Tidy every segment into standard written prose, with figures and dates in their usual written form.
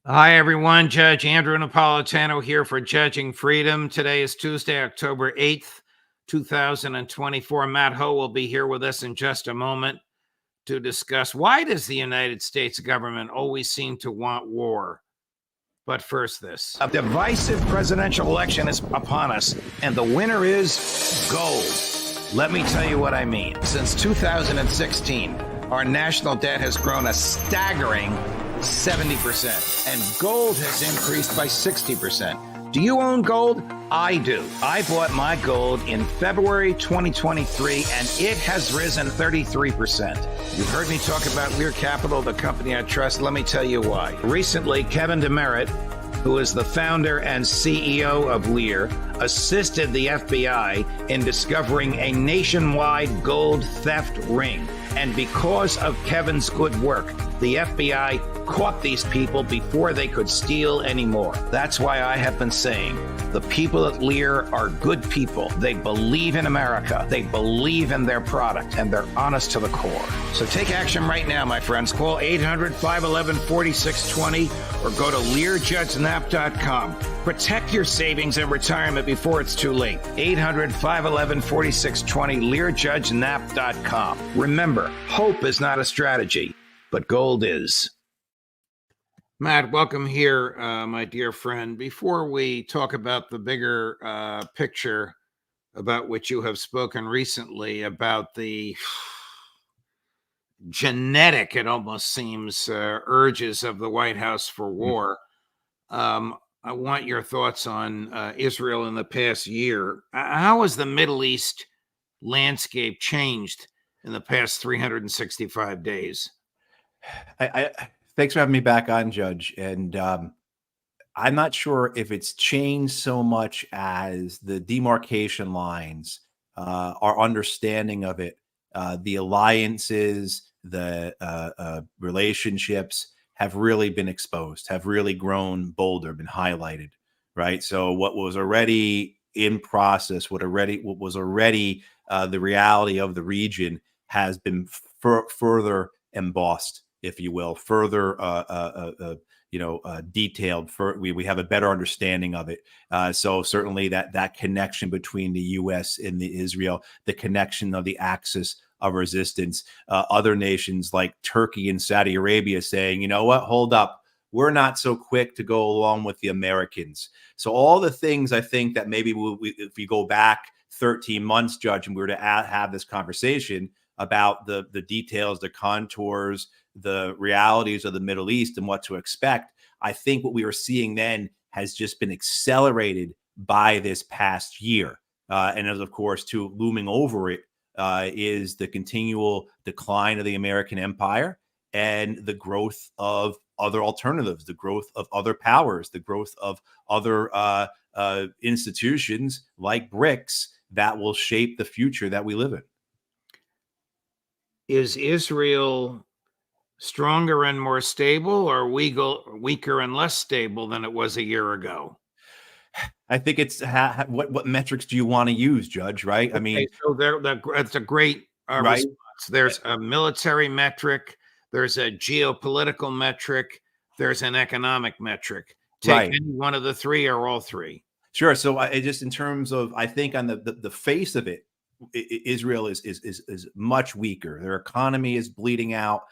Hi, everyone. Judge Andrew Napolitano here for Judging Freedom. Today is Tuesday, October 8th, 2024. Matt Ho will be here with us in just a moment to discuss why does the United States government always seem to want war? But first, this. A divisive presidential election is upon us, and the winner is gold. Let me tell you what I mean. Since 2016, our national debt has grown a staggering 70%, and gold has increased by 60%. Do you own gold? I do. I bought my gold in February 2023, and it has risen 33%. You've heard me talk about Lear Capital, the company I trust. Let me tell you why. Recently, Kevin DeMeritt, who is the founder and CEO of Lear, assisted the FBI in discovering a nationwide gold theft ring. And because of Kevin's good work, the FBI caught these people before they could steal anymore. That's why I have been saying the people at Lear are good people. They believe in America. They believe in their product, and they're honest to the core. So take action right now, my friends. Call 800-511-4620 or go to LearJudgeNap.com. Protect your savings and retirement before it's too late. 800-511-4620, LearJudgeNap.com. Remember, hope is not a strategy, but gold is. Matt, welcome here, my dear friend. Before we talk about the bigger picture about which you have spoken recently, about the genetic, it almost seems, urges of the White House for war, I want your thoughts on Israel in the past year. How has the Middle East landscape changed in the past 365 days? Thanks for having me back on, Judge. And I'm not sure if it's changed so much as the demarcation lines, our understanding of it, the alliances, the relationships have really been exposed, have really grown bolder, been highlighted, right? So what was already in process, what was already the reality of the region has been further embossed, if you will, further, detailed. We have a better understanding of it. So certainly that connection between the U.S. and the Israel, the connection of the axis of resistance, other nations like Turkey and Saudi Arabia saying, you know what, hold up, we're not so quick to go along with the Americans. So all the things I think that maybe if we go back 13 months, Judge, and we were to have this conversation about the details, the contours, the realities of the Middle East and what to expect, I think what we were seeing then has just been accelerated by this past year. And as of course, too, looming over it is the continual decline of the American empire and the growth of other alternatives, the growth of other powers, the growth of other institutions like BRICS that will shape the future that we live in. Is Israel stronger and more stable, or weaker and less stable than it was a year ago? I think it's what metrics do you want to use, Judge? Right? Okay, I mean, so that's a great right? response. There's a military metric, there's a geopolitical metric, there's an economic metric. Take Right. any one of the three or all three. Sure. So just in terms of, I think on the face of it, Israel is much weaker. Their economy is bleeding out.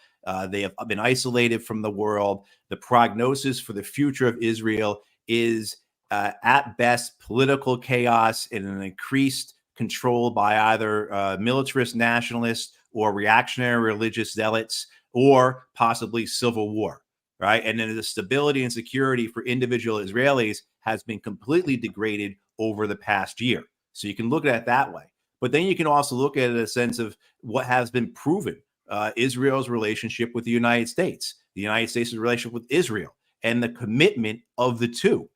They have been isolated from the world. The prognosis for the future of Israel is at best political chaos and an increased control by either militarist nationalists or reactionary religious zealots, or possibly civil war, right? And then the stability and security for individual Israelis has been completely degraded over the past year. So you can look at it that way. But then you can also look at it in a sense of what has been proven, Israel's relationship with the United States States' relationship with Israel, and the commitment of the two.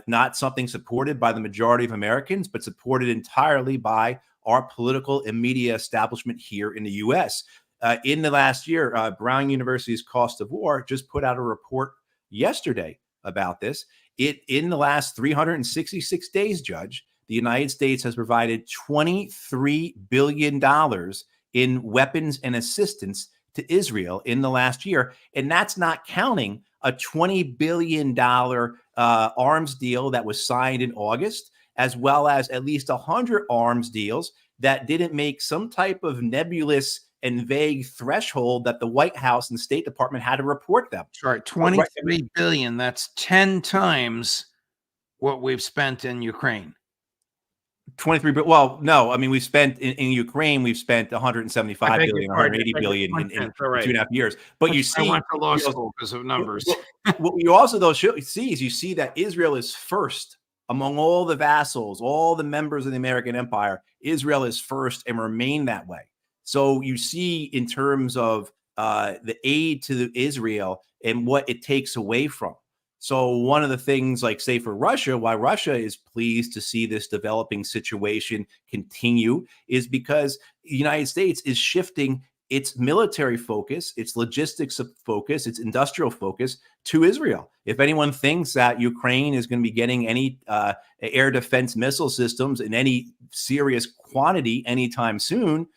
Not something supported by the majority of Americans, but supported entirely by our political and media establishment here in the U.S. In the last year, Brown University's Cost of War just put out a report yesterday about this. In the last 366 days, Judge, the United States has provided $23 billion in weapons and assistance to Israel in the last year. And that's not counting a $20 billion arms deal that was signed in August, as well as at least 100 arms deals that didn't make some type of nebulous and vague threshold that the White House and State Department had to report them. Sorry, 23 billion. That's 10 times what we've spent in Ukraine. 23, but well, no, I mean, we spent in Ukraine, we've spent 175 billion, 180 billion in 2.5 years. But you see, I went to law school because of numbers. What you also though see is you see that Israel is first among all the vassals, all the members of the American empire. Israel is first and remain that way. So you see in terms of the aid to Israel and what it takes away from. So one of the things, like say for Russia, why Russia is pleased to see this developing situation continue is because the United States is shifting its military focus, its logistics focus, its industrial focus to Israel. If anyone thinks that Ukraine is going to be getting any air defense missile systems in any serious quantity anytime soon,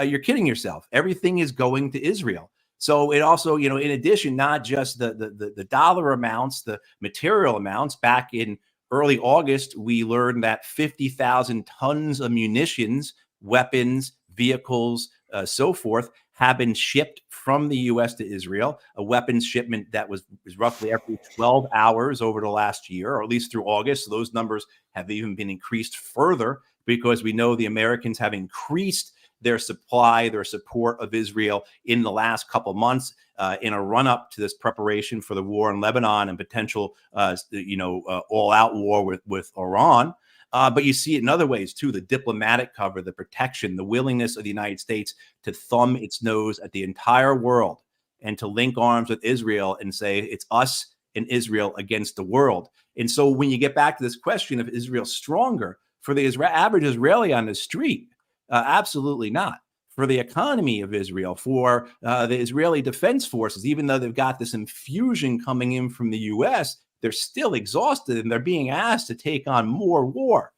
you're kidding yourself. Everything is going to Israel. So it also, in addition, not just the dollar amounts, the material amounts. Back in early August, we learned that 50,000 tons of munitions, weapons, vehicles, so forth, have been shipped from the U.S. to Israel. A weapons shipment that was roughly every 12 hours over the last year, or at least through August. So those numbers have even been increased further because we know the Americans have increased their supply, their support of Israel in the last couple months in a run-up to this preparation for the war in Lebanon and potential, all-out war with Iran. But you see it in other ways too: the diplomatic cover, the protection, the willingness of the United States to thumb its nose at the entire world and to link arms with Israel and say it's us and Israel against the world. And so when you get back to this question of Israel stronger, for the average Israeli on the street, absolutely not. For the economy of Israel, for the Israeli Defense Forces, even though they've got this infusion coming in from the U.S., they're still exhausted and they're being asked to take on more war.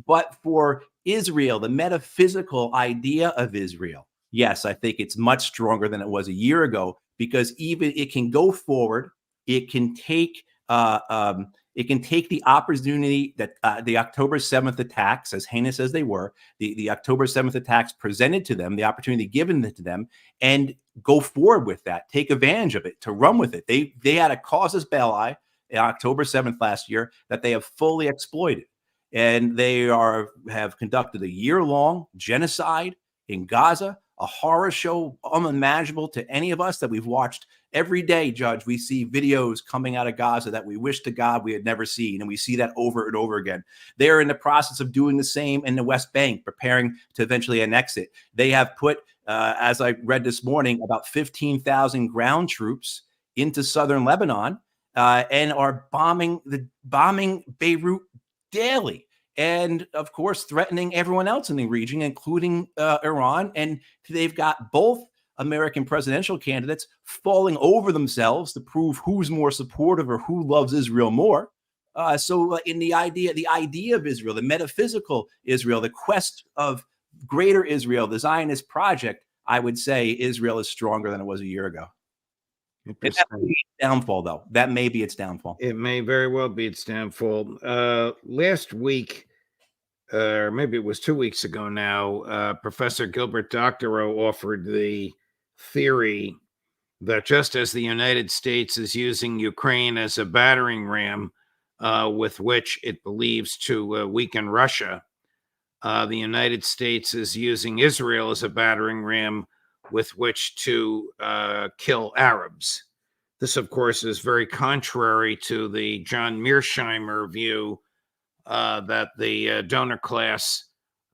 But for Israel, the metaphysical idea of Israel, yes, I think it's much stronger than it was a year ago, because even it can go forward. It can take the opportunity that the October 7th attacks, as heinous as they were, the October 7th attacks presented to them, the opportunity given to them, and go forward with that, take advantage of it, to run with it. They had a casus belli on October 7th last year that they have fully exploited. And they have conducted a year-long genocide in Gaza, a horror show unimaginable to any of us that we've watched. Every day, Judge, we see videos coming out of Gaza that we wish to God we had never seen, and we see that over and over again. They're in the process of doing the same in the West Bank, preparing to eventually annex it. They have put, as I read this morning, about 15,000 ground troops into southern Lebanon and are bombing Beirut daily. And of course, threatening everyone else in the region, including Iran. And they've got both American presidential candidates falling over themselves to prove who's more supportive or who loves Israel more. So in the idea of Israel, the metaphysical Israel, the quest of greater Israel, the Zionist project, I would say Israel is stronger than it was a year ago. That may be its downfall, though. That may be its downfall. It may very well be its downfall. Last week, or maybe it was 2 weeks ago now, Professor Gilbert Doctorow offered the theory that just as the United States is using Ukraine as a battering ram with which it believes to weaken Russia, the United States is using Israel as a battering ram with which to kill Arabs. This, of course, is very contrary to the John Mearsheimer view that the donor class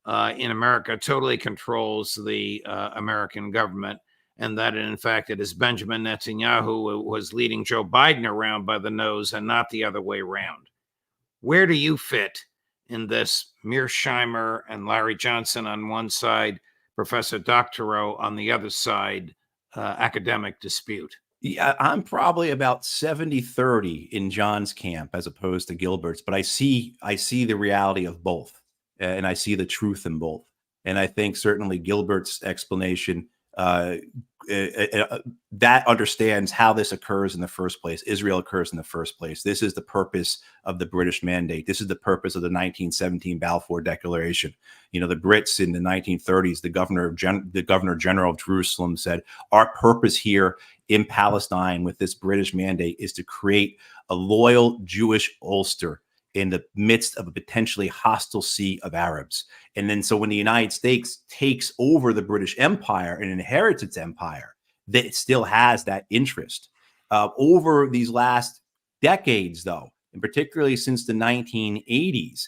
in America totally controls the American government, and that, in fact, it is Benjamin Netanyahu who was leading Joe Biden around by the nose and not the other way around. Where do you fit in this Mearsheimer and Larry Johnson on one side, Professor Doctorow on the other side, academic dispute? Yeah, I'm probably about 70-30 in John's camp as opposed to Gilbert's, but I see the reality of both, and I see the truth in both. And I think certainly Gilbert's explanation that understands how this occurs in the first place. Israel occurs in the first place. This is the purpose of the British mandate. This is the purpose of the 1917 Balfour Declaration. You know, the Brits in the 1930s, the Governor General of Jerusalem said, our purpose here in Palestine with this British mandate is to create a loyal Jewish Ulster in the midst of a potentially hostile sea of Arabs. And then so when the United States takes over the British Empire and inherits its empire, that it still has that interest. Over these last decades, though, and particularly since the 1980s,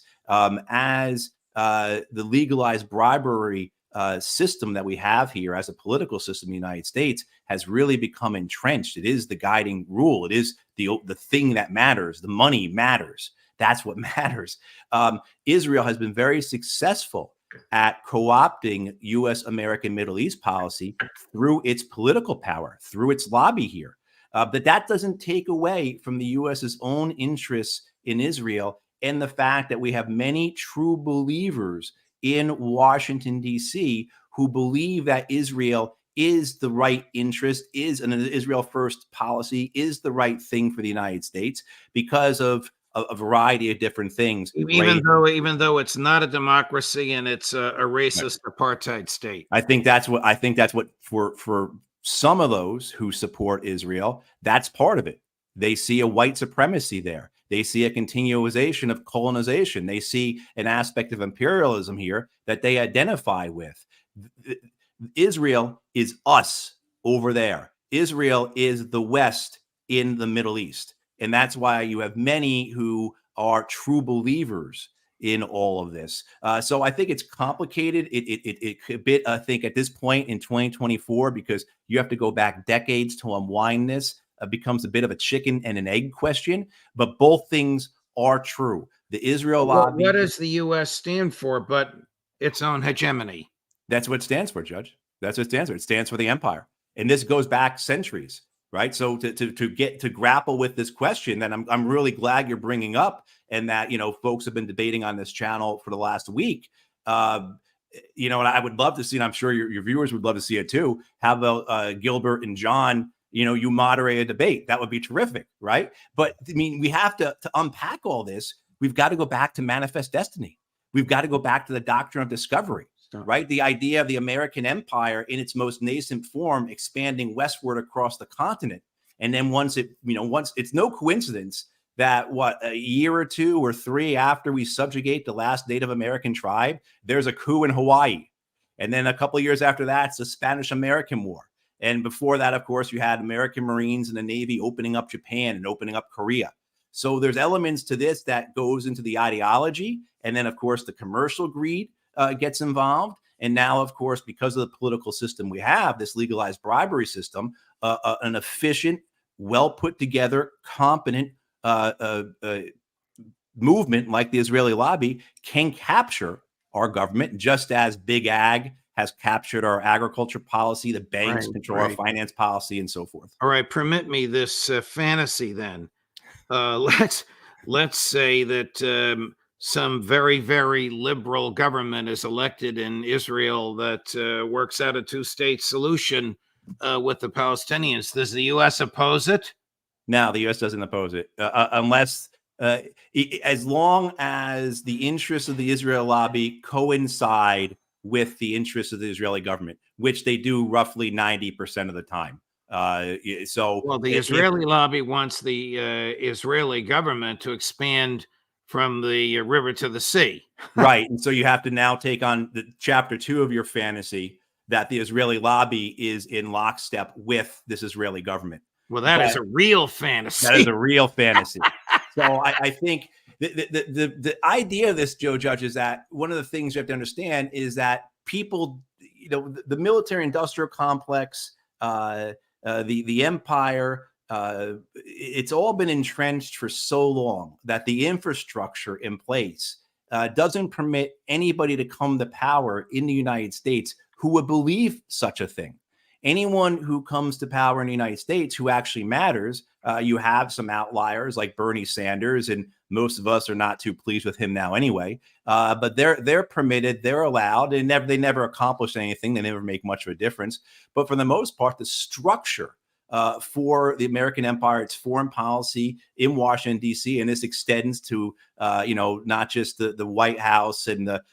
as the legalized bribery system that we have here as a political system in the United States has really become entrenched. It is the guiding rule. It is the thing that matters. The money matters. That's what matters. Israel has been very successful at co-opting U.S. American Middle East policy through its political power, through its lobby here. But that doesn't take away from the U.S.'s own interests in Israel and the fact that we have many true believers in Washington, D.C., who believe that Israel is the right interest, is an Israel first policy, is the right thing for the United States because of a variety of different things. Even though it's not a democracy and it's a racist apartheid state. I think that's what for some of those who support Israel, that's part of it. They see a white supremacy there. They see a continuation of colonization. They see an aspect of imperialism here that they identify with. Israel is us over there. Israel is the West in the Middle East. And that's why you have many who are true believers in all of this. So I think it's complicated. It a bit, I think, at this point in 2024, because you have to go back decades to unwind this, becomes a bit of a chicken and an egg question. But both things are true. The Israel lobby. What does the U.S. stand for but its own hegemony? That's what it stands for, Judge. That's what it stands for. It stands for the empire. And this goes back centuries. Right. So to grapple with this question that I'm really glad you're bringing up, and that, you know, folks have been debating on this channel for the last week. You know, and I would love to see, and I'm sure your viewers would love to see it too. How about Gilbert and John, you know, you moderate a debate? That would be terrific. Right. But I mean, we have to unpack all this. We've got to go back to manifest destiny. We've got to go back to the doctrine of discovery. Right. The idea of the American empire in its most nascent form expanding westward across the continent. And then once it's no coincidence that a year or two or three after we subjugate the last Native American tribe, there's a coup in Hawaii. And then a couple of years after that, it's the Spanish-American War. And before that, of course, you had American Marines and the Navy opening up Japan and opening up Korea. So there's elements to this that goes into the ideology. And then, of course, the commercial greed gets involved. And now, of course, because of the political system we have, this legalized bribery system, an efficient, well put together, competent movement like the Israeli lobby can capture our government, just as Big Ag has captured our agriculture policy, the banks control our finance policy, and so forth. All right, permit me this fantasy then. Let's say that some very, very liberal government is elected in Israel that works out a two-state solution with the Palestinians. Does the U.S. oppose it? No, the U.S. doesn't oppose it unless, as long as the interests of the Israel lobby coincide with the interests of the Israeli government, which they do roughly 90% of the time. Well, the Israeli lobby wants the Israeli government to expand from the river to the sea. Right. And so you have to now take on the chapter 2 of your fantasy that the Israeli lobby is in lockstep with this Israeli government. Well, that is a real fantasy. That is a real fantasy. So I think the idea of this, Joe Judge, is that one of the things you have to understand is that people, you know, the military industrial complex, the empire, it's all been entrenched for so long that the infrastructure in place doesn't permit anybody to come to power in the United States who would believe such a thing. anyone who comes to power in the United States who actually matters. You have some outliers like Bernie Sanders, and most of us are not too pleased with him now anyway. But they're permitted, they're allowed, and they never accomplish anything. They never make much of a difference. But for the most part, the structure for the American empire, its foreign policy in Washington, D.C., and this extends to, not just the White House and the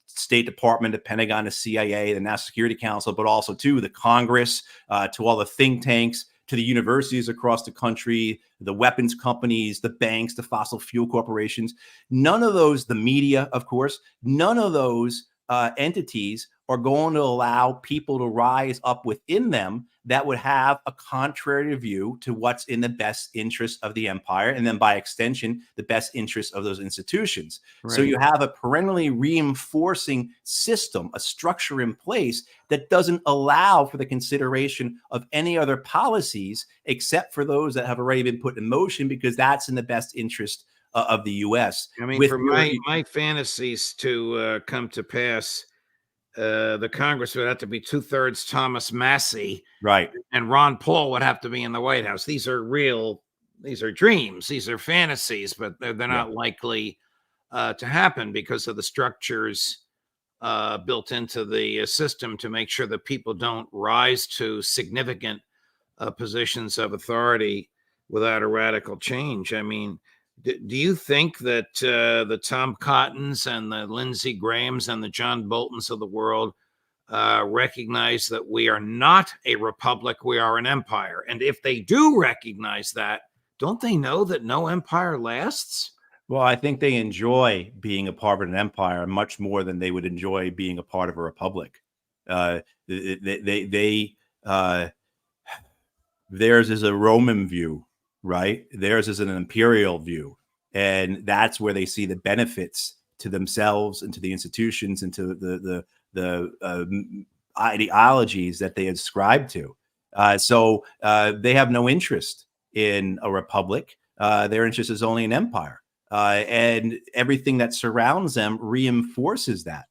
State Department, the Pentagon, the CIA, the National Security Council, but also to the Congress, to all the think tanks, to the universities across the country, the weapons companies, the banks, the fossil fuel corporations. None of those, the media, of course, none of those entities are going to allow people to rise up within them that would have a contrary view to what's in the best interest of the empire, and then by extension, the best interest of those institutions. Right. So you have a perennially reinforcing system, a structure in place that doesn't allow for the consideration of any other policies except for those that have already been put in motion, because that's in the best interest of the U.S. I mean, for my fantasies to come to pass, the Congress would have to be 2/3 Thomas Massey, right? And Ron Paul would have to be in the White House. These are dreams, these are fantasies, but they're not likely to happen because of the structures built into the system to make sure that people don't rise to significant positions of authority without a radical change. I mean, do you think that the Tom Cottons and the Lindsey Grahams and the John Boltons of the world recognize that we are not a republic, we are an empire? And if they do recognize that, don't they know that no empire lasts? Well, I think they enjoy being a part of an empire much more than they would enjoy being a part of a republic. Theirs is a Roman view, right? Theirs is an imperial view. And that's where they see the benefits to themselves and to the institutions and to the ideologies that they ascribe to. So they have no interest in a republic. Their interest is only an empire. And everything that surrounds them reinforces that.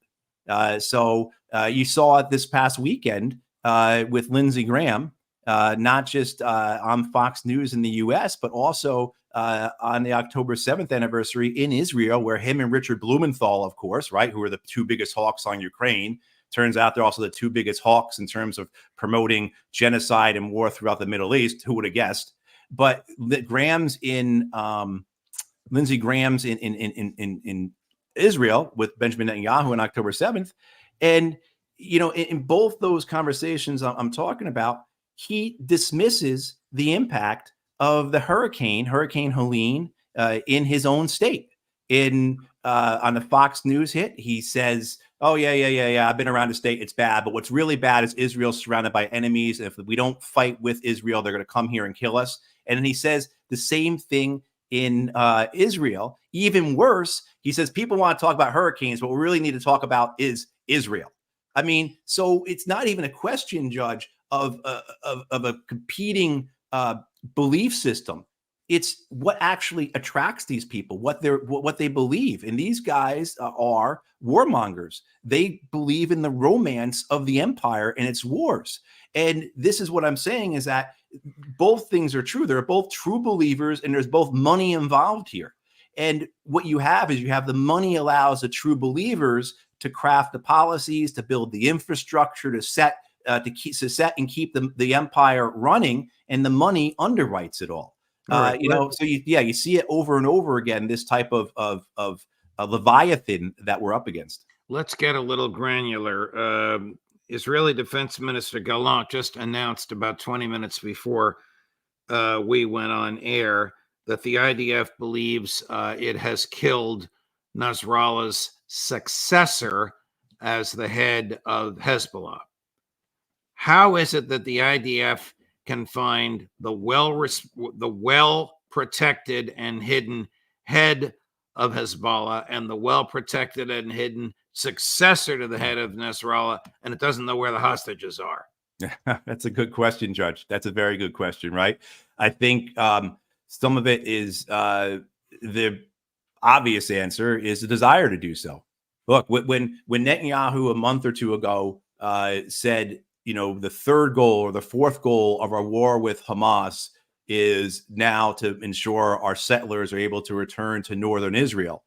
So you saw it this past weekend with Lindsey Graham, not just on Fox News in the U.S., but also on the October 7th anniversary in Israel, where him and Richard Blumenthal, of course, right, who are the two biggest hawks on Ukraine. Turns out they're also the two biggest hawks in terms of promoting genocide and war throughout the Middle East. Who would have guessed? But the Graham's Lindsey Graham's in Israel with Benjamin Netanyahu on October 7th. And, in both those conversations I'm talking about, he dismisses the impact of the Hurricane Helene in his own state. On the Fox News hit, he says, "Oh yeah. I've been around the state. It's bad, but what's really bad is Israel's surrounded by enemies. If we don't fight with Israel, they're going to come here and kill us." And then he says the same thing in Israel. Even worse, he says people want to talk about hurricanes, but what we really need to talk about is Israel. I mean, so it's not even a question, Judge, of a competing belief system. It's what actually attracts these people, what they believe. And these guys are warmongers. They believe in the romance of the empire and its wars. And this is what I'm saying, is that both things are true. They're both true believers, and there's both money involved here. And what you have is the money allows the true believers to craft the policies, to build the infrastructure, to set and keep the empire running, and the money underwrites it all. Right. So you see it over and over again, this type of a Leviathan that we're up against. Let's get a little granular. Israeli Defense Minister Gallant just announced about 20 minutes before we went on air that the IDF believes it has killed Nasrallah's successor as the head of Hezbollah. How is it that the IDF can find the well-protected and hidden head of Hezbollah and the well-protected and hidden successor to the head of Nasrallah, and it doesn't know where the hostages are? That's a good question, Judge. That's a very good question, right? I think some of it is the obvious answer is the desire to do so. Look, when Netanyahu a month or two ago said the third goal or the fourth goal of our war with Hamas is now to ensure our settlers are able to return to northern Israel.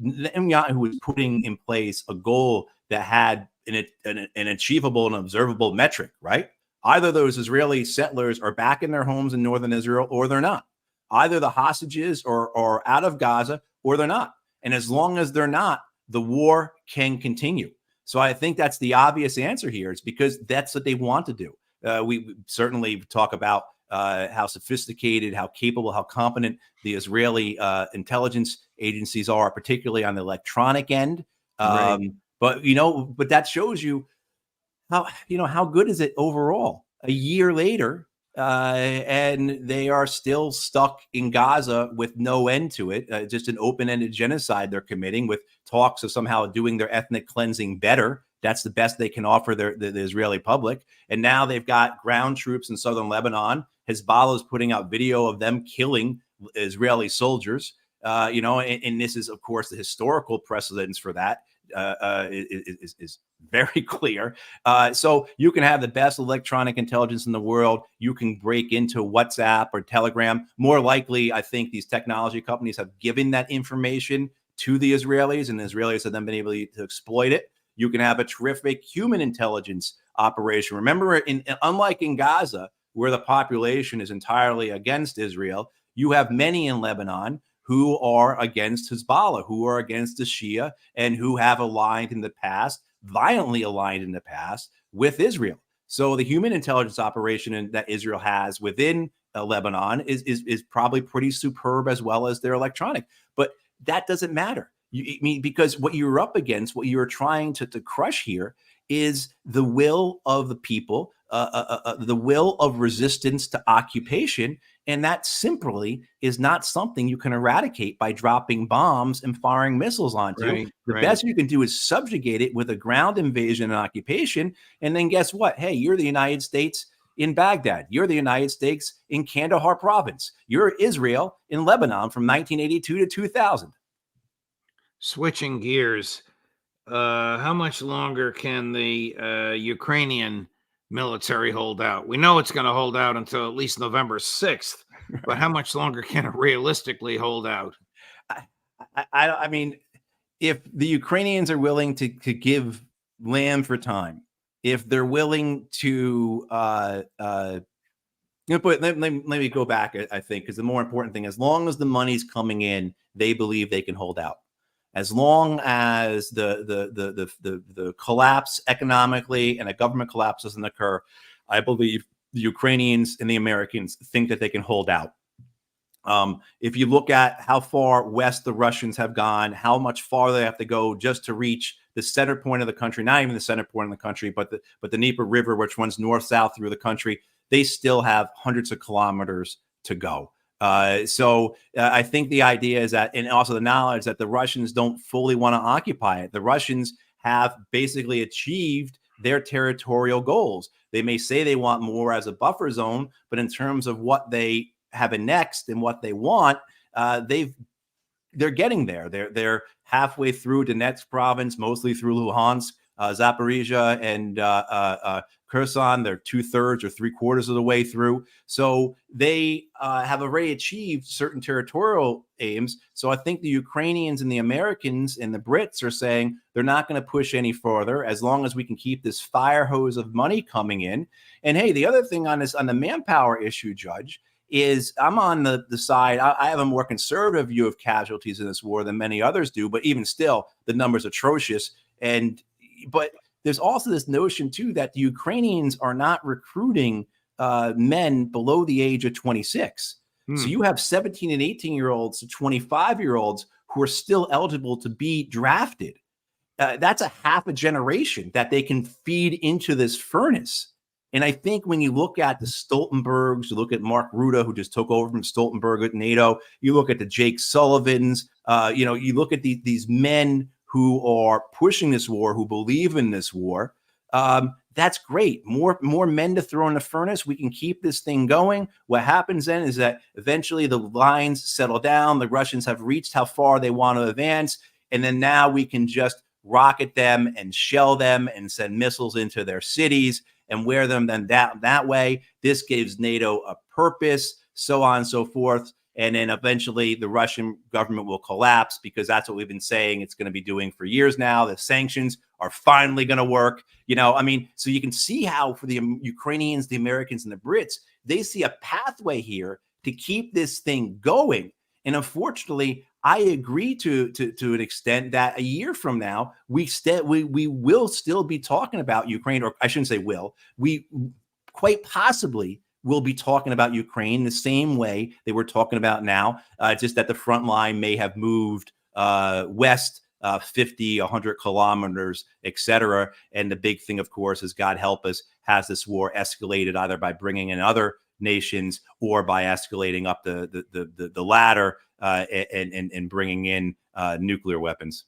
Netanyahu was putting in place a goal that had an achievable and observable metric, right? Either those Israeli settlers are back in their homes in northern Israel or they're not. Either the hostages are out of Gaza or they're not. And as long as they're not, the war can continue. So I think that's the obvious answer here. It's because that's what they want to do. We certainly talk about how sophisticated, how capable, how competent the Israeli intelligence agencies are, particularly on the electronic end. Right. But that shows you how good is it overall? A year later, and they are still stuck in Gaza with no end to it. Just an open-ended genocide they're committing, with talks of somehow doing their ethnic cleansing better. That's the best they can offer the Israeli public. And now they've got ground troops in southern Lebanon. Hezbollah is putting out video of them killing Israeli soldiers. And this is, of course, the historical precedence for that is very clear. So you can have the best electronic intelligence in the world. You can break into WhatsApp or Telegram. More likely, I think these technology companies have given that information to the Israelis, and the Israelis have then been able to exploit it. You can have a terrific human intelligence operation. Remember, unlike in Gaza, where the population is entirely against Israel, you have many in Lebanon who are against Hezbollah, who are against the Shia, and who have aligned in the past, violently aligned in the past, with Israel. So the human intelligence operation that Israel has within Lebanon is probably pretty superb, as well as their electronic. But that doesn't matter. Because what you're up against, what you're trying to crush here, is the will of the people, the will of resistance to occupation. And that simply is not something you can eradicate by dropping bombs and firing missiles onto. Right, the right. best you can do is subjugate it with a ground invasion and occupation. And then guess what? Hey, you're the United States in Baghdad. You're the United States in Kandahar province. You're Israel in Lebanon from 1982 to 2000. Switching gears, how much longer can the Ukrainian military hold out? We know it's going to hold out until at least November 6th, but how much longer can it realistically hold out? I mean, if the Ukrainians are willing to give land for time, if they're willing to, let me go back, I think, because the more important thing, as long as the money's coming in, they believe they can hold out. As long as the collapse economically and a government collapse doesn't occur, I believe the Ukrainians and the Americans think that they can hold out. If you look at how far west the Russians have gone, how much farther they have to go just to reach the center point of the country, not even the center point of the country, but the Dnieper River, which runs north-south through the country, they still have hundreds of kilometers to go. So I think the idea is that, and also the knowledge that the Russians don't fully want to occupy it. The Russians have basically achieved their territorial goals. They may say they want more as a buffer zone, but in terms of what they have annexed and what they want, they're getting there. They're halfway through Donetsk province, mostly through Luhansk, Zaporizhia, and Kherson. They're 2/3 or 3/4 of the way through. So they have already achieved certain territorial aims. So I think the Ukrainians and the Americans and the Brits are saying they're not going to push any further as long as we can keep this fire hose of money coming in. And hey, the other thing on the manpower issue, Judge, is I'm on the side. I have a more conservative view of casualties in this war than many others do, but even still, the number's atrocious. But there's also this notion, too, that the Ukrainians are not recruiting men below the age of 26. So you have 17 and 18-year-olds to 25-year-olds who are still eligible to be drafted. That's a half a generation that they can feed into this furnace. And I think when you look at the Stoltenbergs, you look at Mark Rutte, who just took over from Stoltenberg at NATO, you look at the Jake Sullivans, you look at these men who are pushing this war, who believe in this war. That's great. More men to throw in the furnace. We can keep this thing going. What happens then is that eventually the lines settle down. The Russians have reached how far they want to advance. And then now we can just rocket them and shell them and send missiles into their cities. and wear them then that way. This gives NATO a purpose, so on and so forth. And then eventually the Russian government will collapse, because that's what we've been saying it's going to be doing for years now. The sanctions are finally going to work. I mean, so you can see how for the Ukrainians, the Americans, and the Brits, they see a pathway here to keep this thing going. And unfortunately, I agree to an extent that a year from now, we will still be talking about Ukraine, or I shouldn't say will. We quite possibly will be talking about Ukraine the same way they were talking about now, just that the front line may have moved west 50, 100 kilometers, etc. And the big thing, of course, is, God help us, has this war escalated either by bringing in other nations or by escalating up the ladder and bringing in nuclear weapons.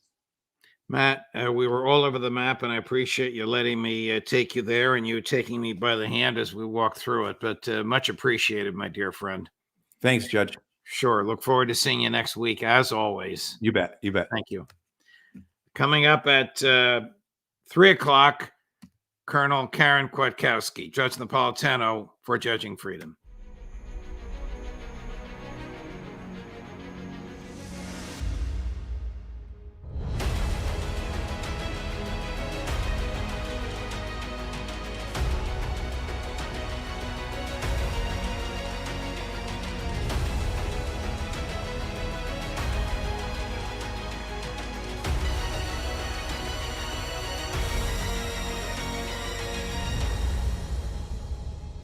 Matt, we were all over the map, and I appreciate you letting me take you there, and you taking me by the hand as we walk through it. But much appreciated, my dear friend. Thanks, Judge. Sure. Look forward to seeing you next week, as always. You bet. You bet. Thank you. Coming up at 3 o'clock, Colonel Karen Kwiatkowski, Judge Napolitano for Judging Freedom.